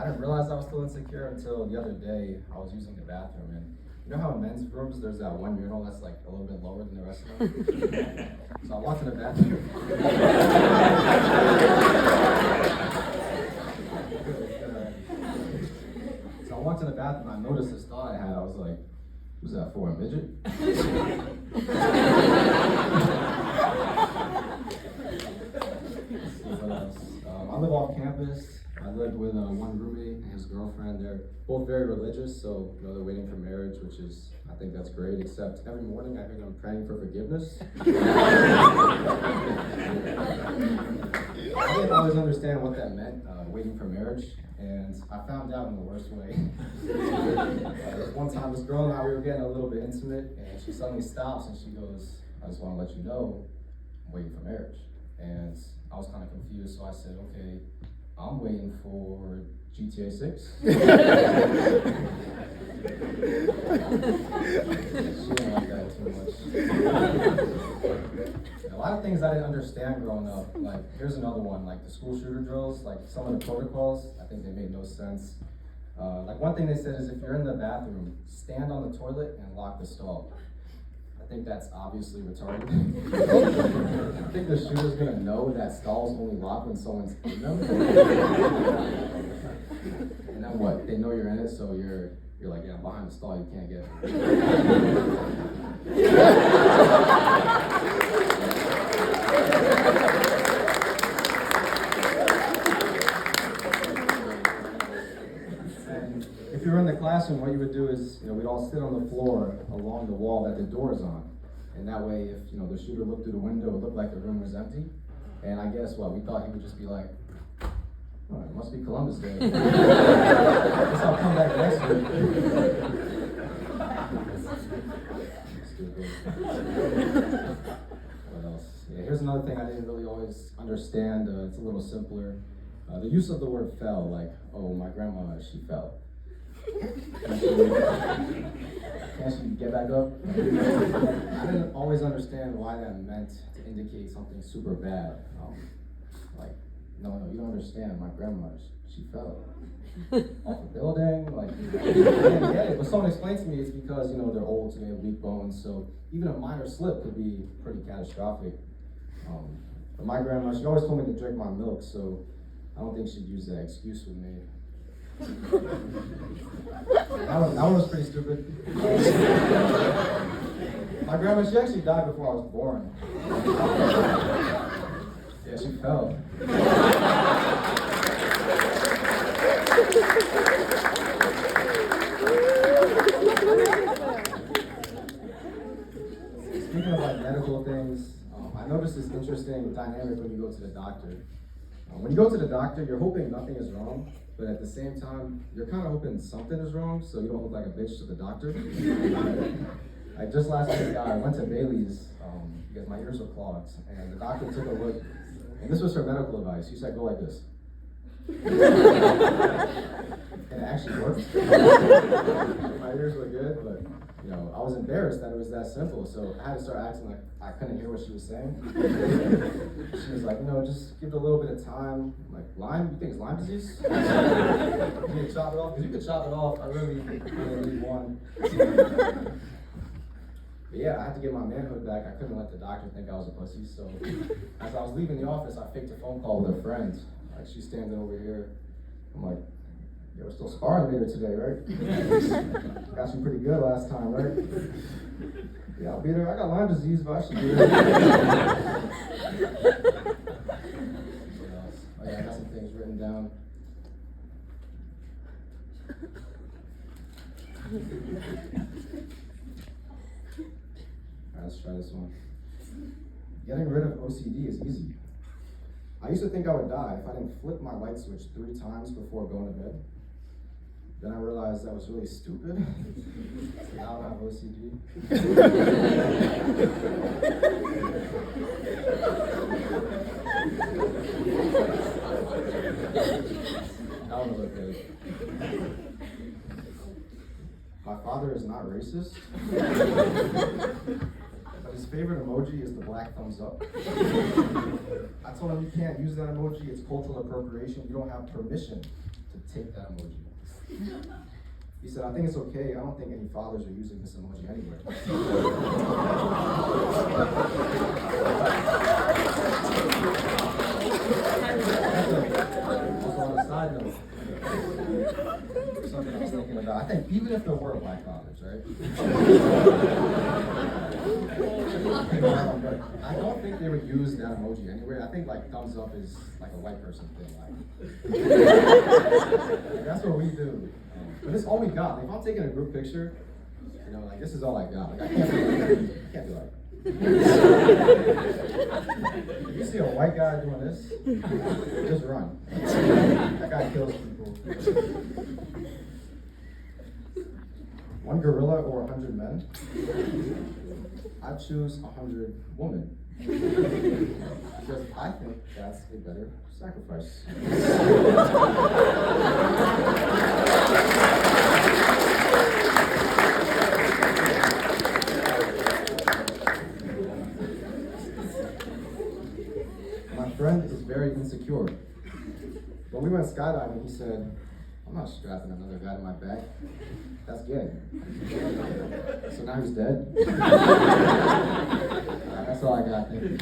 I didn't realize I was still insecure until the other day I was using the bathroom, and you know how in men's rooms there's that one urinal that's like a little bit lower than the rest of them? So I walked in the bathroom. So I walked in the bathroom and I noticed this thought I had. I was like, who's that for, a midget? I live off campus. I live with one roommate and his girlfriend. They're both very religious, so you know they're waiting for marriage, which is, I think that's great. Except every morning I hear them praying for forgiveness. I didn't always understand what that meant, waiting for marriage, and I found out in the worst way. One time, this girl and I, we were getting a little bit intimate, and she suddenly stops and she goes, "I just want to let you know, I'm waiting for marriage." And I was kind of confused, so I said, "Okay, I'm waiting for GTA 6. She didn't like that too much. A lot of things I didn't understand growing up. Like, here's another one, like the school shooter drills, like some of the protocols, I think they made no sense. Like one thing they said is if you're in the bathroom, stand on the toilet and lock the stall. I think that's obviously retarded. I think the shooter's gonna know that stalls only lock when someone's in them. And then what? They know you're in it, so you're like, yeah, I'm behind the stall, you can't get it. And if you were in the classroom, what you would do is, we'd all sit on the floor along the wall that the door is on. And that way, if, the shooter looked through the window, it looked like the room was empty. And I guess what? We thought he would just be like, "Oh, it must be Columbus Day. I guess I'll come back next week." Stupid. What else? Yeah, here's another thing I didn't really always understand. It's a little simpler. The use of the word fell, like, "Oh, my grandma, she fell." Can't she get back up? I didn't always understand why that meant to indicate something super bad. Like, no, you don't understand. My grandma, she fell off a building. Like, I didn't get it. But someone explained to me it's because, they're old, so they have weak bones. So even a minor slip could be pretty catastrophic. But my grandma, she always told me to drink my milk, so I don't think she'd use that excuse with me. That one was pretty stupid. My grandma, she actually died before I was born. Yeah, she fell. Speaking of medical things, I noticed this interesting dynamic when you go to the doctor. When you go to the doctor, you're hoping nothing is wrong, but at the same time, you're kind of hoping something is wrong, so you don't look like a bitch to the doctor. Like just last week, I went to Bailey's because my ears were clogged, and the doctor took a look, and this was her medical advice. She said, "Go like this." And it actually worked. My ears were good, but I was embarrassed that it was that simple, so I had to start acting like I couldn't hear what she was saying. She was like, just give it a little bit of time. I'm like, Lyme? You think it's Lyme disease? You can chop it off? Because you could chop it off. I really need one. But yeah, I had to get my manhood back. I couldn't let the doctor think I was a pussy, so as I was leaving the office, I faked a phone call with a friend. Like, she's standing over here. I'm like, "Yeah, we're still sparring later today, right? Got you pretty good last time, right?" "Yeah, I'll beat her. I got Lyme disease, but I should beat her." What else? Oh yeah, I got some things written down. Alright, let's try this one. Getting rid of OCD is easy. I used to think I would die if I didn't flip my light switch 3 times before going to bed. Then I realized that was really stupid. So now I have OCD. That one was okay. My father is not racist, but his favorite emoji is the black thumbs up. I told him you can't use that emoji, it's cultural appropriation, you don't have permission to take that emoji. He said, I think it's okay. I don't think any fathers are using this emoji anyway. Also, on a side note, something I was thinking about. I think even if there were black fathers, right? I don't think they would use that emoji anyway. I think like thumbs up is like a white person thing. Like that's what we do. But it's all we got. Like, if I'm taking a group picture, you know, like this is all I got. Like I can't be like. If you see a white guy doing this, just run. That guy kills people. One gorilla or 100 men? I choose 100 women. Because I think that's a better sacrifice. My friend is very insecure. When we went skydiving, he said, I'm not strapping another guy to my back. That's gay. So now he's dead. That's all I got. Thank you.